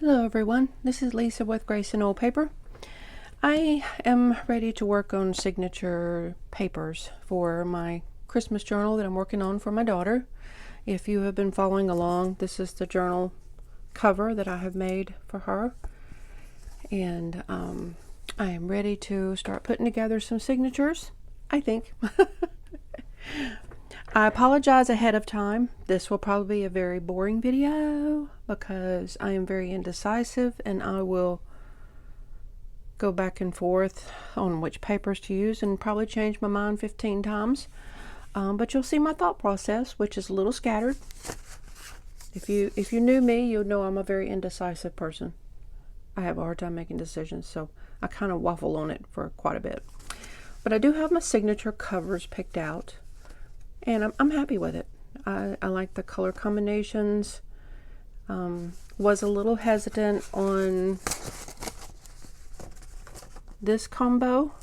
Hello everyone, this is Lisa with Grace and Old Paper. I am ready to work on signature papers for my Christmas journal that I'm working on for my daughter. If you have been following along, this is the journal cover that I have made for her. And I am ready to start putting together some signatures, I think. I apologize ahead of time. This will probably be a very boring video because I am very indecisive and I will go back and forth on which papers to use and probably change my mind 15 times. But you'll see my thought process, which is a little scattered. If you knew me, you'd know I'm a very indecisive person. I have a hard time making decisions, so I kind of waffle on it for quite a bit. But I do have my signature covers picked out, and I'm happy with it. I like the color combinations. Was a little hesitant on this combo,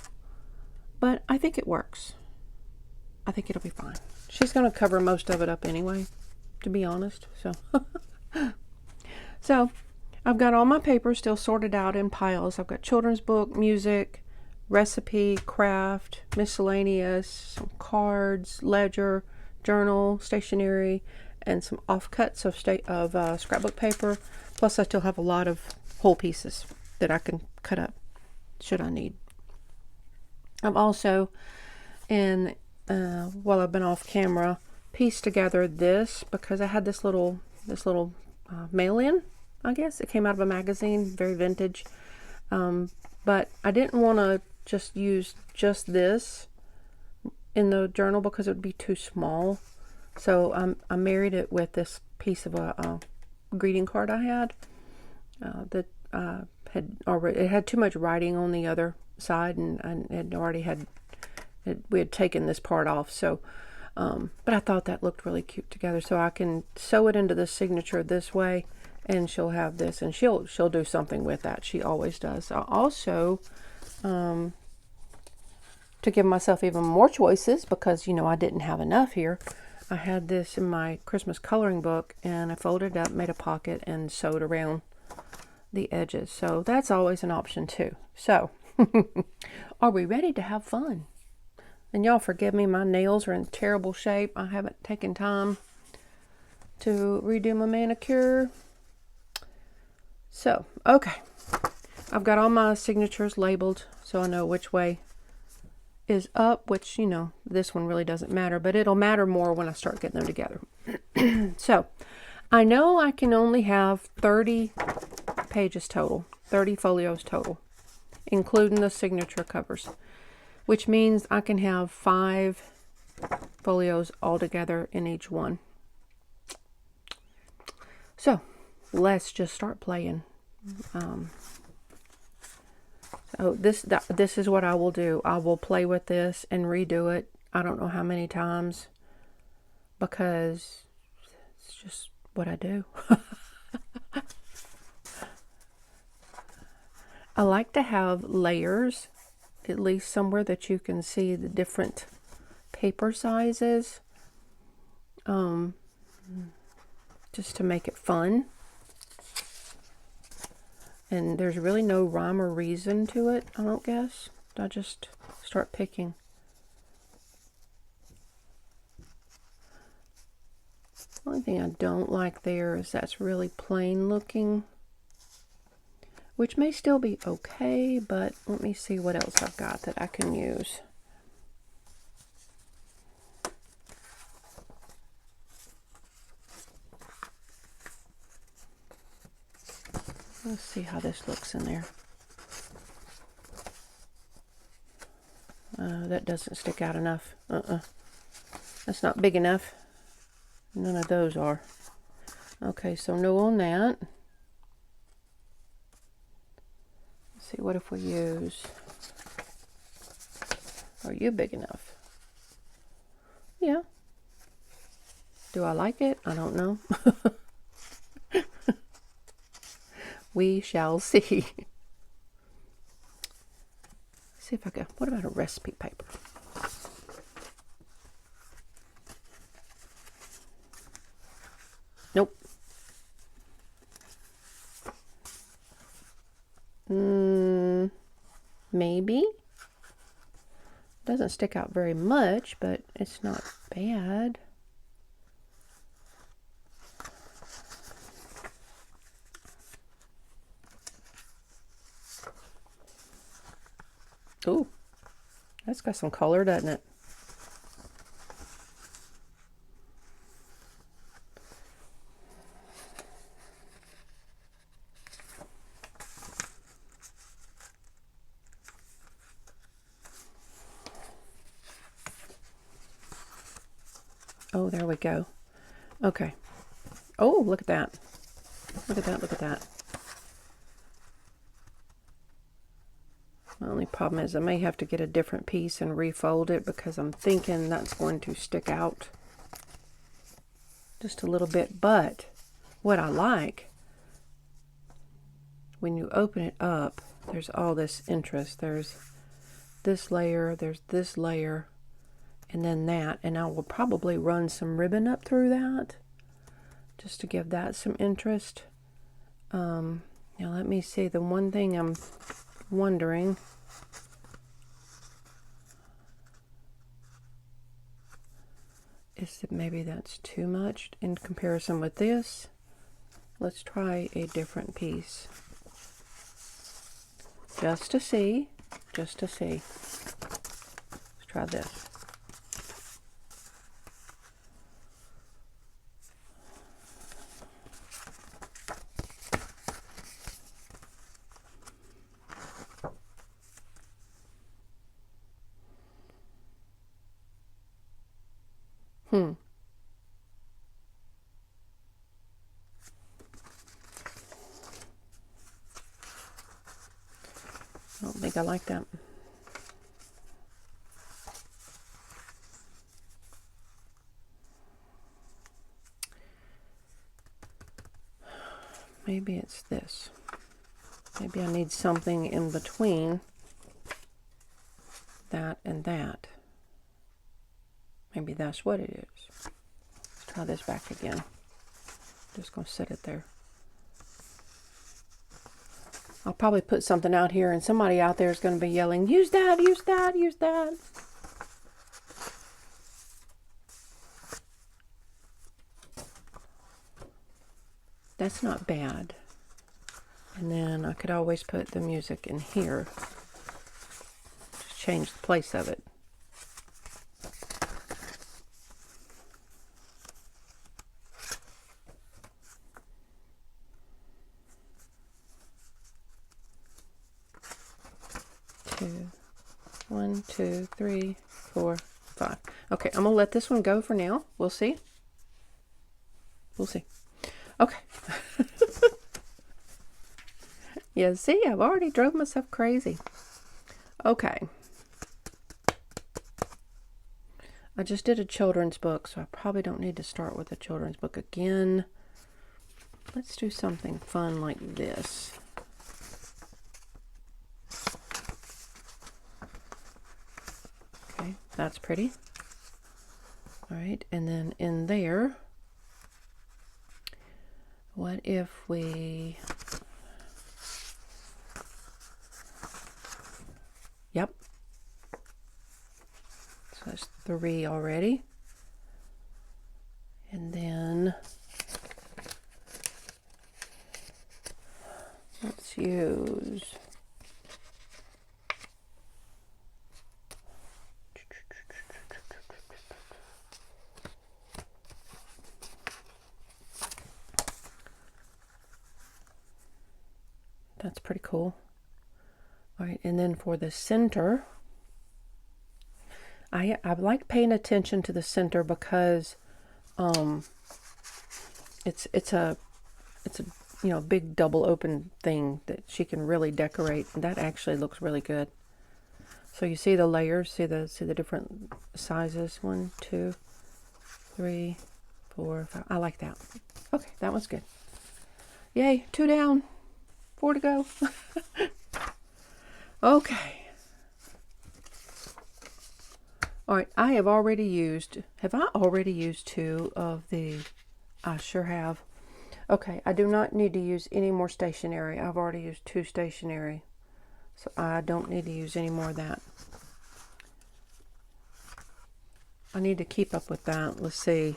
but I think it works. I think it'll be fine. She's going to cover most of it up anyway, to be honest. So I've got all my papers still sorted out in piles. I've got children's book, music, recipe, craft, miscellaneous, some cards, ledger, journal, stationery, and some offcuts of scrapbook paper. Plus I still have a lot of whole pieces that I can cut up should I need. I've also, while I've been off camera, pieced together this because I had this little mail-in. I guess it came out of a magazine, very vintage. But I didn't want to just use just this in the journal because it would be too small. So I married it with this piece of a greeting card I had that it had too much writing on the other side, and it already had we had taken this part off. So but I thought that looked really cute together, so I can sew it into the signature this way, and she'll have this, and she'll do something with that. She always does. Also, to give myself even more choices, because I didn't have enough here, I had this in my Christmas coloring book, and I folded it up, made a pocket, and sewed around the edges. So that's always an option too. So are we ready to have fun? And y'all forgive me, my nails are in terrible shape. I haven't taken time to redo my manicure. So, okay. I've got all my signatures labeled so I know which way is up, which, this one really doesn't matter, but it'll matter more when I start getting them together. So, I know I can only have 30 pages total, 30 folios total, including the signature covers, which means I can have 5 folios all together in each one. So let's just start playing. So this is what I will do. I will play with this and redo it. I don't know how many times, because it's just what I do. I like to have layers, at least somewhere that you can see the different paper sizes, just to make it fun. And there's really no rhyme or reason to it, I don't guess. I just start picking. The only thing I don't like there is that's really plain looking, which may still be okay, but let me see what else I've got that I can use. Let's see how this looks in there. That doesn't stick out enough. That's not big enough. None of those are. Okay, so no on that. Let's see, what if we use... Are you big enough? Yeah. Do I like it? I don't know. We shall see. See if I can... What about a recipe paper? Nope. maybe. Doesn't stick out very much, but it's not bad. Ooh, that's got some color, doesn't it? Oh, there we go. Okay. Oh, look at that. Look at that, look at that. The only problem is I may have to get a different piece and refold it because I'm thinking that's going to stick out just a little bit. But what I like, when you open it up, there's all this interest. There's this layer, there's this layer, and then that. And I will probably run some ribbon up through that just to give that some interest. Now let me see. The one thing I'm wondering is that maybe that's too much in comparison with this. Let's try a different piece. Just to see. Just to see. Let's try this. I don't think I like that. Maybe it's this. Maybe I need something in between that and that. Maybe that's what it is. Let's try this back again. Just going to set it there. I'll probably put something out here and somebody out there is going to be yelling, use that, use that, use that. That's not bad. And then I could always put the music in here. Just change the place of it. One, two, three, four, five. Okay, I'm gonna let this one go for now. We'll see. We'll see. Okay. Yeah, see, I've already drove myself crazy. Okay. I just did a children's book, so I probably don't need to start with a children's book again. Let's do something fun like this. Okay, that's pretty. All right, and then in there, what if we... Yep. So that's 3 already. And then let's use that's pretty cool. All right, and then for the center, I like paying attention to the center because it's a you know, big double open thing that she can really decorate, and that actually looks really good. So you see the layers, see the different sizes. 1, 2, 3, 4, 5. I like that. Okay, that one's good. Yay, 2 down, 4 to go. Okay. All right, I have already used, have I already used 2 of the, I sure have. Okay, I do not need to use any more stationery. I've already used 2 stationery. So I don't need to use any more of that. I need to keep up with that. Let's see.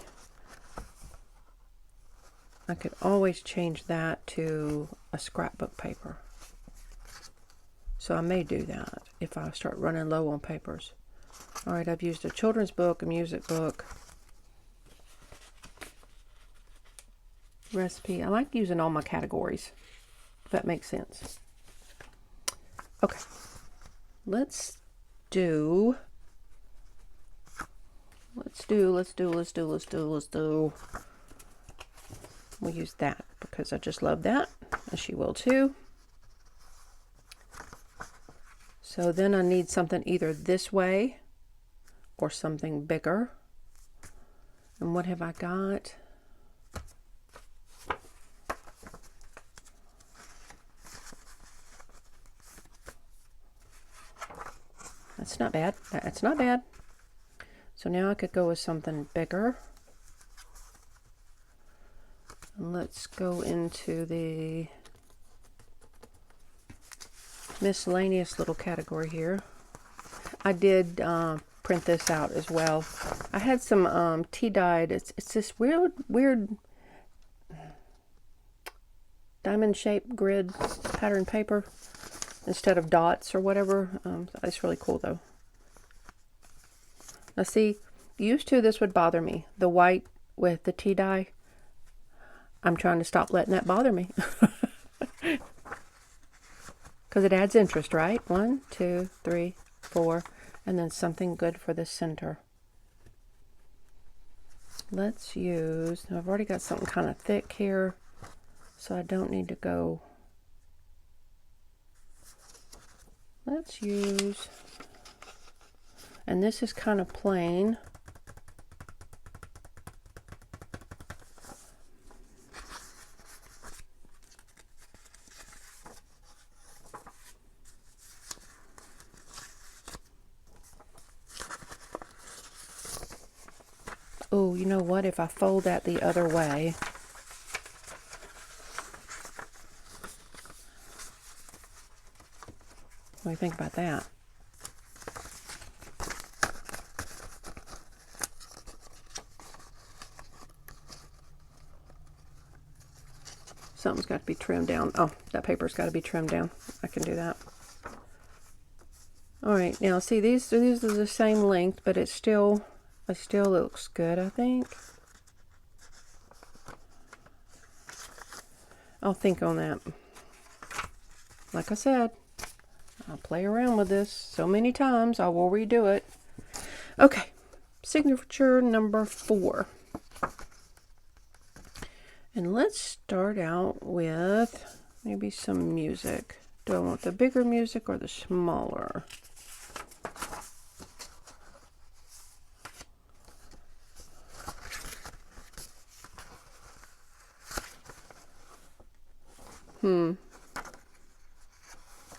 I could always change that to a scrapbook paper. So I may do that if I start running low on papers. All right, I've used a children's book, a music book, recipe. I like using all my categories, if that makes sense. Okay, let's do. We'll use that because I just love that, and she will too. So then I need something either this way or something bigger. And what have I got? That's not bad. That's not bad. So now I could go with something bigger. And let's go into the miscellaneous little category here. I did print this out as well. I had some tea dyed. It's this weird diamond shaped grid pattern paper instead of dots or whatever. It's really cool though. Now see, used to this would bother me. The white with the tea dye. I'm trying to stop letting that bother me. Because it adds interest, right? 1, 2, 3, 4, and then something good for the center. Let's use, now I've already got something kind of thick here, so I don't need to go. Let's use, and this is kind of plain. Oh, you know what? If I fold that the other way, what do you think about that? Something's got to be trimmed down. Oh, that paper's got to be trimmed down. I can do that. All right, now see, these are the same length, but it still looks good, I think. I'll think on that. Like I said, I'll play around with this so many times, I will redo it. Okay, signature number 4. And let's start out with maybe some music. Do I want the bigger music or the smaller?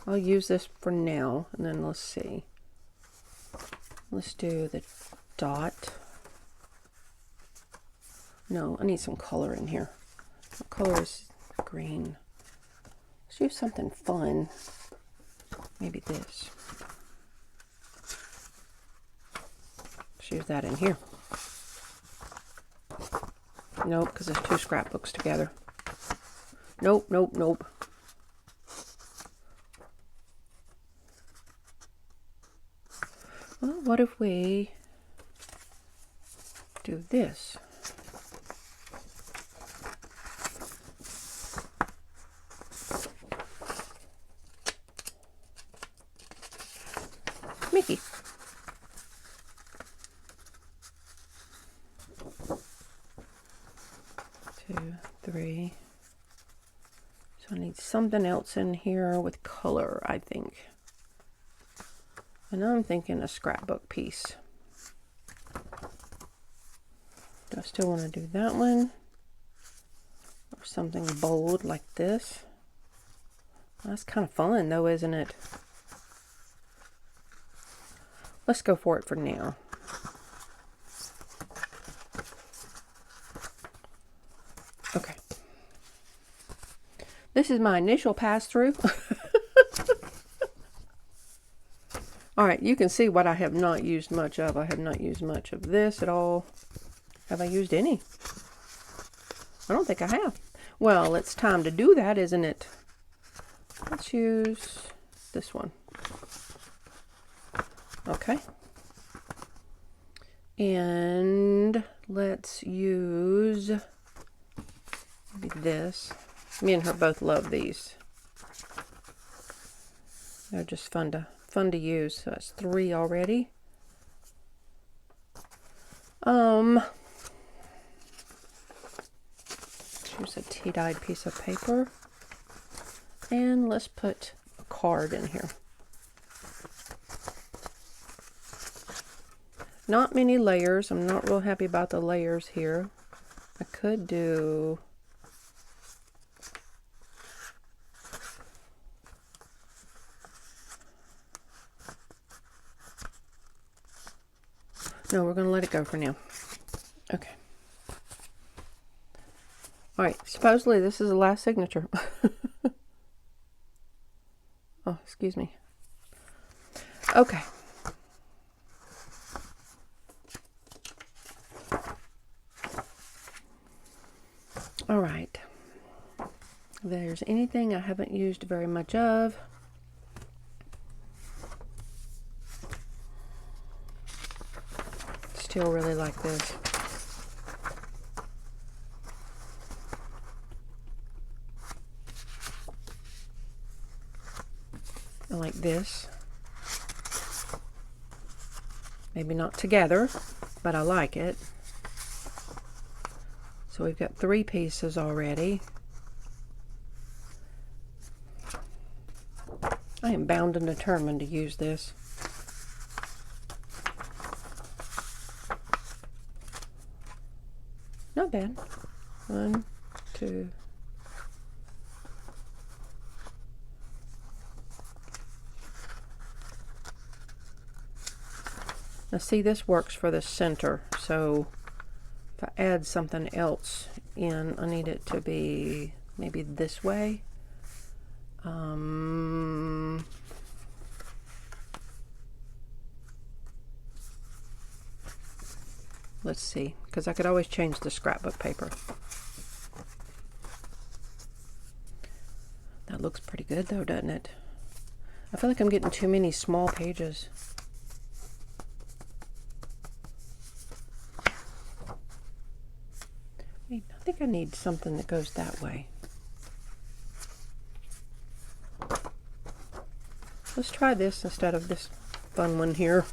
I'll use this for now, and then let's see. Let's do the dot. No, I need some color in here. What color is green? Let's use something fun. Maybe this. Let's use that in here. Nope, because there's 2 scrapbooks together. Nope, nope, nope. Well, what if we do this? Mickey. Two, three. So I need something else in here with color, I think. And I'm thinking a scrapbook piece. Do I still want to do that one? Or something bold like this? That's kind of fun though, isn't it? Let's go for it for now. Okay. This is my initial pass through. All right, you can see what I have not used much of. I have not used much of this at all. Have I used any? I don't think I have. Well, it's time to do that, isn't it? Let's use this one. Okay. And let's use maybe this. Me and her both love these. They're just fun to use. So that's 3 already. Choose a tea-dyed piece of paper. And let's put a card in here. Not many layers. I'm not real happy about the layers here. I could do... No, we're going to let it go for now. Okay. All right, supposedly this is the last signature. Oh, excuse me. Okay. All right. If there's anything I haven't used very much of, still really like this. I like this. Maybe not together, but I like it. So we've got 3 pieces already. I am bound and determined to use this. Not bad. 1, 2. Now see, this works for the center, so if I add something else in, I need it to be maybe this way. Let's see, because I could always change the scrapbook paper. That looks pretty good though, doesn't it? I feel like I'm getting too many small pages. I think I need something that goes that way. Let's try this instead of this fun one here.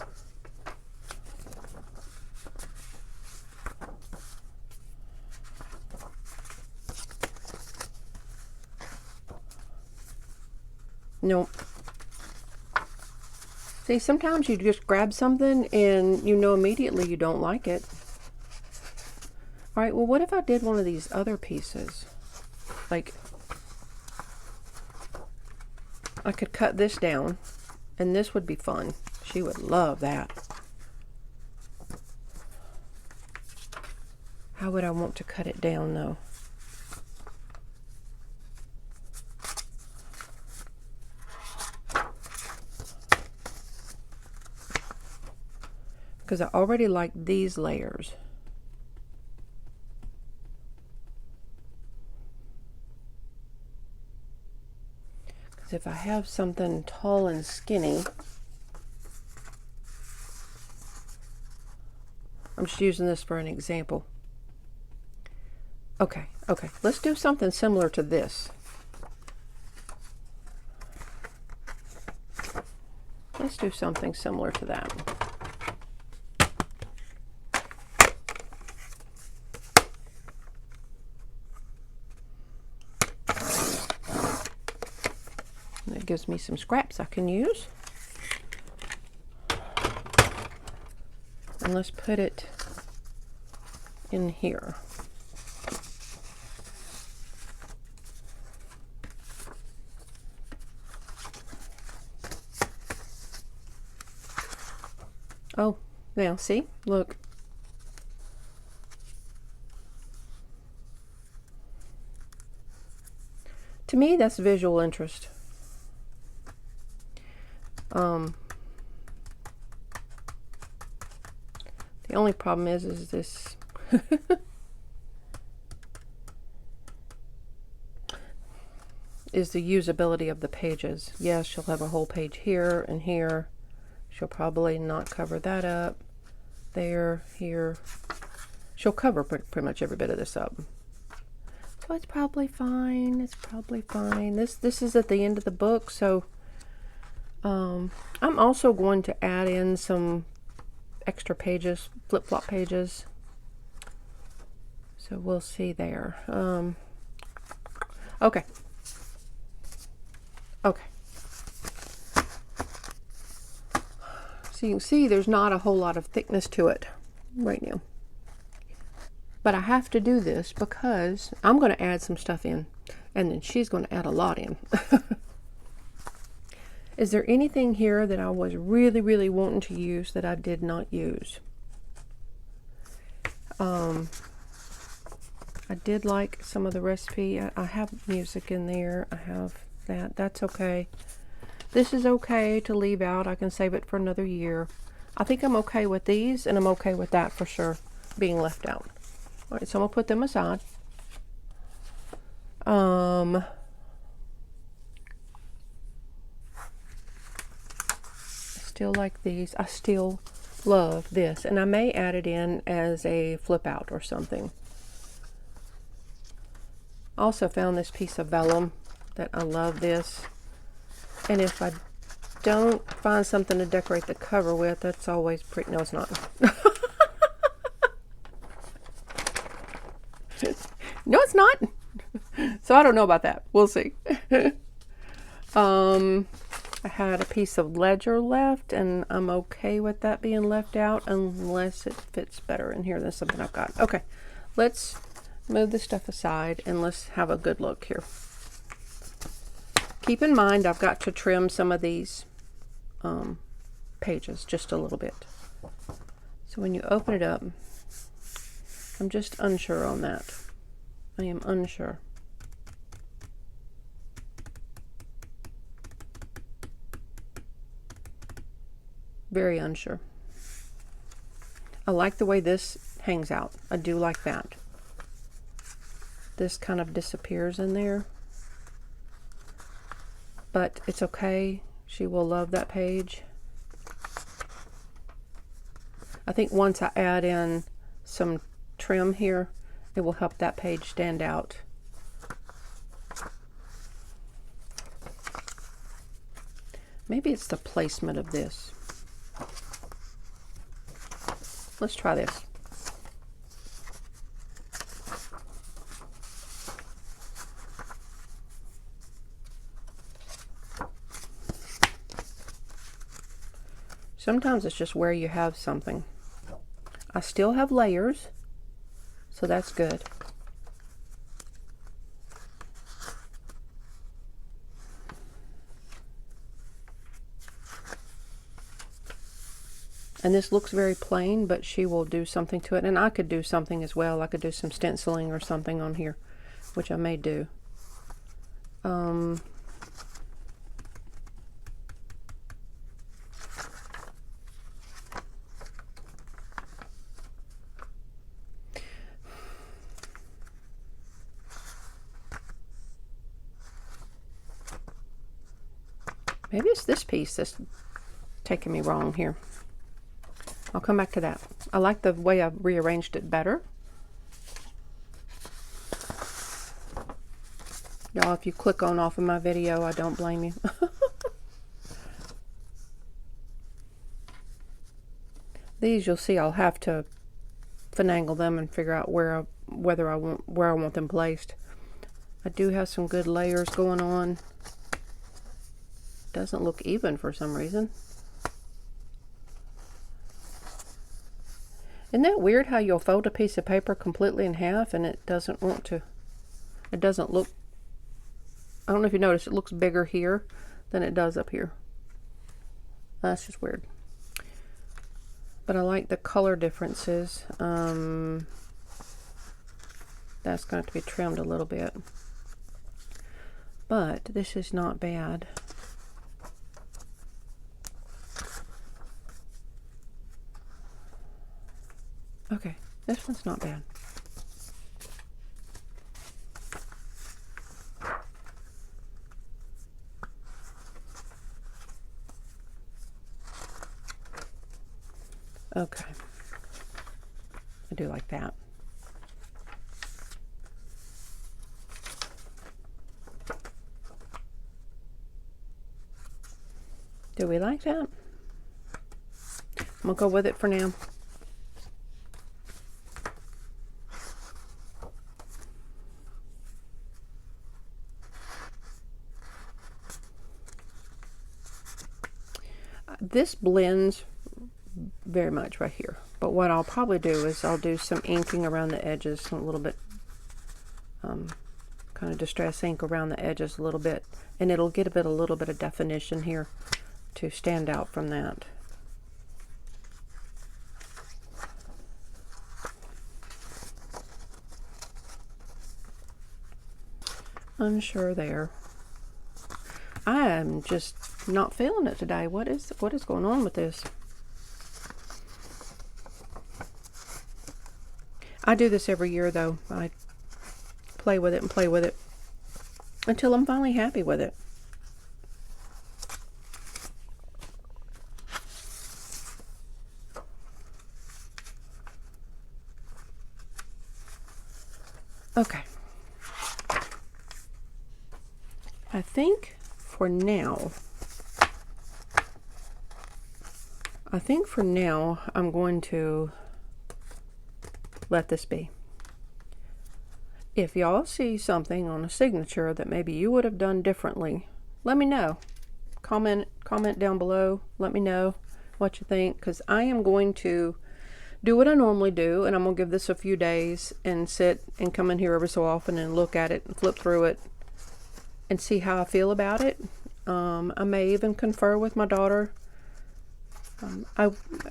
Nope. See, sometimes you just grab something and you know immediately you don't like it. Alright, well, what if I did one of these other pieces? Like, I could cut this down, and this would be fun. She would love that. How would I want to cut it down, though? Because I already like these layers. Because if I have something tall and skinny, I'm just using this for an example. Okay, let's do something similar to this. Let's do something similar to that. That gives me some scraps I can use. And let's put it in here. Oh, now see, look. To me, that's visual interest. The only problem is this is the usability of the pages. Yes, she'll have a whole page here and here. She'll probably not cover that up. There, here. She'll cover pretty much every bit of this up. So it's probably fine. It's probably fine. This is at the end of the book, so I'm also going to add in some extra pages, flip-flop pages. So we'll see there. Okay. Okay. So you can see there's not a whole lot of thickness to it right now. But I have to do this because I'm going to add some stuff in, and then she's going to add a lot in. Is there anything here that I was really, really wanting to use that I did not use? I did like some of the recipe. I have music in there. I have that. That's okay. This is okay to leave out. I can save it for another year. I think I'm okay with these, and I'm okay with that for sure being left out. All right, so I'm going to put them aside. Still like these. I still love this, and I may add it in as a flip out or something. Also found this piece of vellum that I love this, and if I don't find something to decorate the cover with, that's always pretty. No, it's not. No, it's not. So I don't know about that. We'll see. I had a piece of ledger left, and I'm okay with that being left out unless it fits better in here than something I've got. Okay, let's move this stuff aside and let's have a good look here. Keep in mind I've got to trim some of these pages just a little bit. So when you open it up, I'm just unsure on that. I am unsure. Very unsure. I like the way this hangs out. I do like that. This kind of disappears in there. But it's okay. She will love that page. I think once I add in some trim here, it will help that page stand out. Maybe it's the placement of this. Let's try this. Sometimes it's just where you have something. I still have layers, so that's good. And this looks very plain, but she will do something to it. And I could do something as well. I could do some stenciling or something on here, which I may do. Maybe it's this piece that's taking me wrong here. I'll come back to that. I like the way I've rearranged it better. Y'all, if you click on off of my video, I don't blame you. These, you'll see I'll have to finagle them and figure out where I want them placed. I do have some good layers going on. Doesn't look even for some reason. Isn't that weird how you'll fold a piece of paper completely in half and it doesn't want to, it doesn't look, I don't know if you notice, it looks bigger here than it does up here. That's just weird. But I like the color differences. That's going to have to be trimmed a little bit. But this is not bad. Okay, this one's not bad. Okay, I do like that. Do we like that? I'm gonna go with it for now. This blends very much right here, but what I'll probably do is I'll do some inking around the edges, a little bit kind of distress ink around the edges a little bit, and it'll get a little bit of definition here to stand out from that. Unsure there. I am just not feeling it today. What is going on with this? I do this every year though. I play with it and play with it until I'm finally happy with it. Okay. I think for now, I'm going to let this be. If y'all see something on a signature that maybe you would have done differently, let me know. Comment down below. Let me know what you think, because I am going to do what I normally do, and I'm going to give this a few days and sit and come in here every so often and look at it and flip through it and see how I feel about it. I may even confer with my daughter.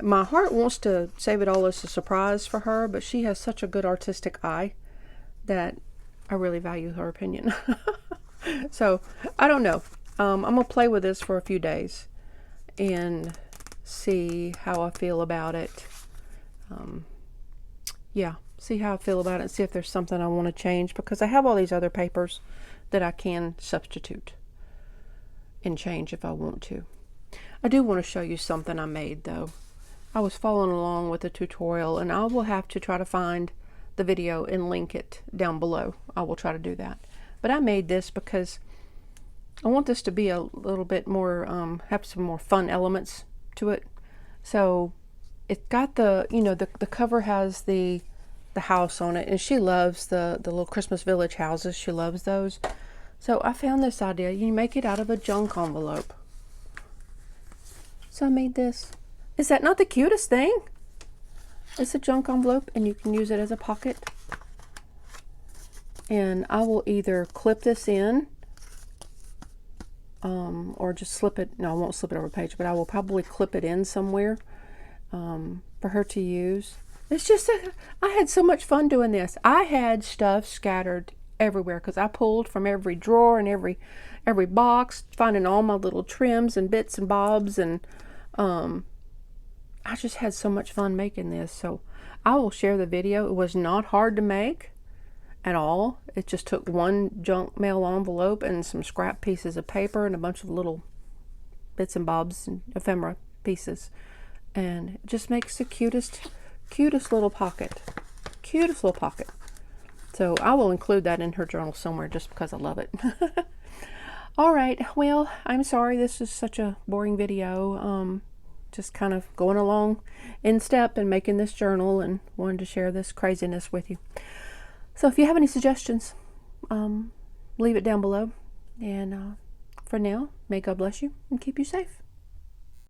My heart wants to save it all as a surprise for her, but she has such a good artistic eye that I really value her opinion. So I don't know. I'm gonna play with this for a few days and see how I feel about it. Yeah, see how I feel about it and see if there's something I want to change, because I have all these other papers that I can substitute and change if I want to. I do want to show you something I made though. I was following along with the tutorial, and I will have to try to find the video and link it down below. I will try to do that. But I made this because I want this to be a little bit more, have some more fun elements to it. So it got the, you know, the cover has the house on it, and she loves the little Christmas Village houses. She loves those. So I found this idea. You make it out of a junk envelope. So I made this. Is that not the cutest thing? It's a junk envelope, and you can use it as a pocket. And I will either clip this in or just slip it. No, I won't slip it over a page, but I will probably clip it in somewhere for her to use. It's just, I had so much fun doing this. I had stuff scattered everywhere because I pulled from every drawer and every box, finding all my little trims and bits and bobs, and I just had so much fun making this. So I will share the video. It was not hard to make at all. It just took one junk mail envelope and some scrap pieces of paper and a bunch of little bits and bobs and ephemera pieces, and it just makes the cutest little pocket. Cutest little pocket. So I will include that in her journal somewhere just because I love it. All right, well, I'm sorry this is such a boring video. Just kind of going along in step and making this journal, and wanted to share this craziness with you. So if you have any suggestions, leave it down below. And for now, may God bless you and keep you safe.